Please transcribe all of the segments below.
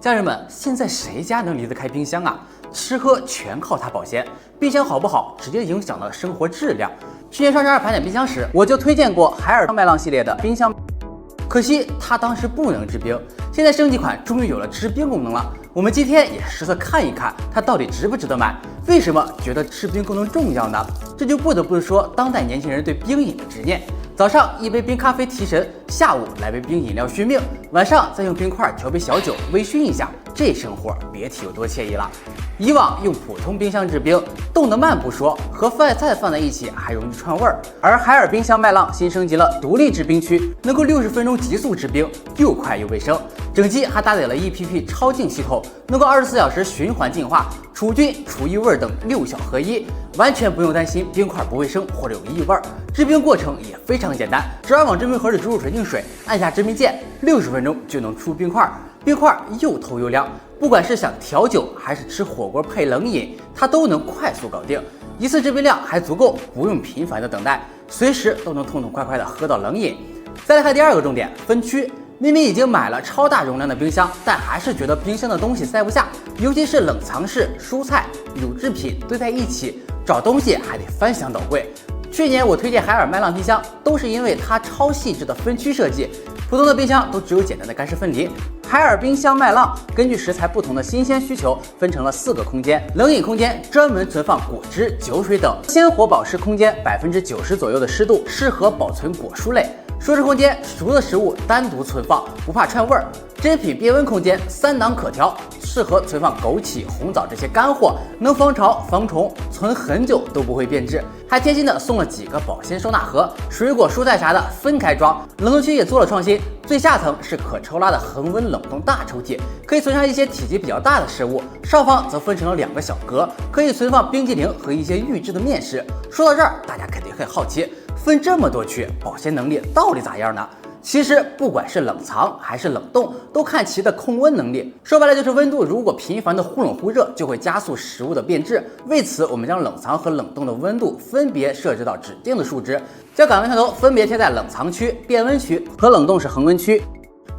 家人们，现在谁家能离得开冰箱啊？吃喝全靠它保鲜，冰箱好不好，直接影响了生活质量。去年双十二盘点冰箱时，我就推荐过海尔麦浪系列的冰箱，可惜它当时不能制冰，现在升级款终于有了制冰功能了。我们今天也实测看一看，它到底值不值得买？为什么觉得制冰功能重要呢？这就不得不说当代年轻人对冰饮的执念。早上一杯冰咖啡提神，下午来杯冰饮料续命，晚上再用冰块调杯小酒微醺一下，这生活别提有多惬意了。以往用普通冰箱制冰，冻得慢不说，和饭菜放在一起还容易串味儿。而海尔冰箱麦浪新升级了独立制冰区，能够60分钟急速制冰，又快又卫生。整机还搭载了 EPP 超净系统，能够24小时循环净化，除菌、除异味等6效合一，完全不用担心冰块不卫生或者有异味。制冰过程也非常简单，只要往制冰盒里注入纯净水，按下制冰键，60分钟就能出冰块，冰块又透又亮。不管是想调酒还是吃火锅配冷饮，它都能快速搞定。一次制冰量还足够，不用频繁的等待，随时都能痛痛快快的喝到冷饮。再来看第二个重点，分区。明明已经买了超大容量的冰箱，但还是觉得冰箱的东西塞不下，尤其是冷藏室、蔬菜、乳制品堆在一起，找东西还得翻箱倒柜。去年我推荐海尔麦浪冰箱，都是因为它超细致的分区设计，普通的冰箱都只有简单的干湿分离。海尔冰箱麦浪根据食材不同的新鲜需求，分成了4个空间：冷饮空间专门存放果汁、酒水等；鲜活保湿空间90%左右的湿度，适合保存果蔬类；熟食空间熟的食物单独存放，不怕串味儿；珍品变温空间3档可调，适合存放枸杞、红枣这些干货，能防潮防虫，存很久都不会变质。还贴心的送了几个保鲜收纳盒，水果蔬菜啥的分开装。冷冻区也做了创新，最下层是可抽拉的恒温冷冻大抽屉，可以存上一些体积比较大的食物；上方则分成了2个小格，可以存放冰激凌和一些预制的面食。说到这儿，大家肯定很好奇，分这么多区，保鲜能力到底咋样呢？其实不管是冷藏还是冷冻，都看其的控温能力。说白了就是温度如果频繁的忽冷忽热，就会加速食物的变质。为此，我们将冷藏和冷冻的温度分别设置到指定的数值，将感温探头分别贴在冷藏区、变温区和冷冻室恒温区。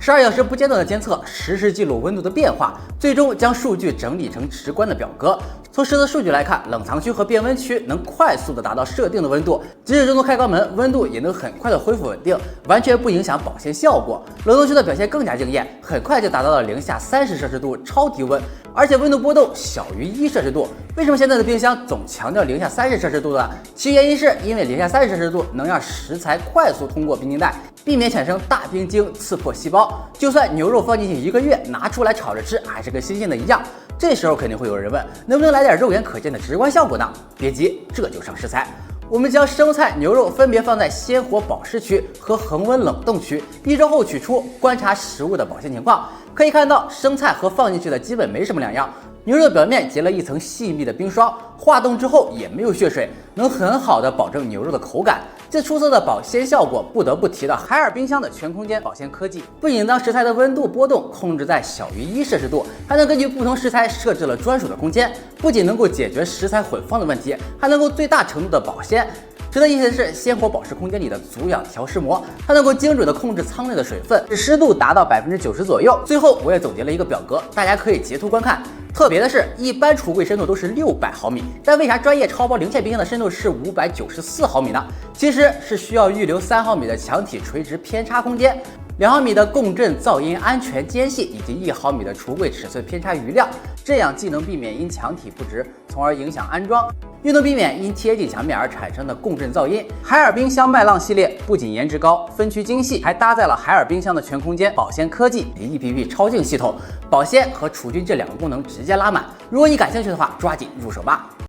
12小时不间断的监测，实时记录温度的变化，最终将数据整理成直观的表格。从实测数据来看，冷藏区和变温区能快速的达到设定的温度，即使中途开关门，温度也能很快的恢复稳定，完全不影响保鲜效果。冷冻区的表现更加惊艳，很快就达到了-30摄氏度超低温，而且温度波动小于1摄氏度。为什么现在的冰箱总强调-30摄氏度呢？其原因是因为-30摄氏度能让食材快速通过冰晶带，避免产生大冰晶刺破细胞。就算牛肉放进去1个月，拿出来炒着吃还是跟新鲜的一样。这时候肯定会有人问，能不能来点肉眼可见的直观效果呢？别急，这就上食材。我们将生菜、牛肉分别放在鲜活保湿区和恒温冷冻区，1周后取出，观察食物的保鲜情况。可以看到，生菜和放进去的基本没什么两样，牛肉表面结了一层细密的冰霜，化冻之后也没有血水，能很好的保证牛肉的口感。这出色的保鲜效果，不得不提到海尔冰箱的全空间保鲜科技，不仅将食材的温度波动控制在小于1摄氏度，还能根据不同食材设置了专属的空间，不仅能够解决食材混放的问题，还能够最大程度的保鲜。值得一提的是，鲜活保湿空间里的足氧调湿膜，它能够精准的控制舱内的水分，使湿度达到90%左右。最后，我也总结了一个表格，大家可以截图观看。特别的是，一般橱柜深度都是600毫米，但为啥专业超薄零线冰箱的深度是594毫米呢？其实是需要预留3毫米的墙体垂直偏差空间，2毫米的共振噪音安全间隙，以及1毫米的橱柜尺寸偏差余量，这样既能避免因墙体不直从而影响安装，又能避免因贴近墙面而产生的共振噪音。海尔冰箱麦浪系列不仅颜值高，分区精细，还搭载了海尔冰箱的全空间保鲜科技与 EPP 超净系统，保鲜和除菌这2个功能直接拉满。如果你感兴趣的话，抓紧入手吧。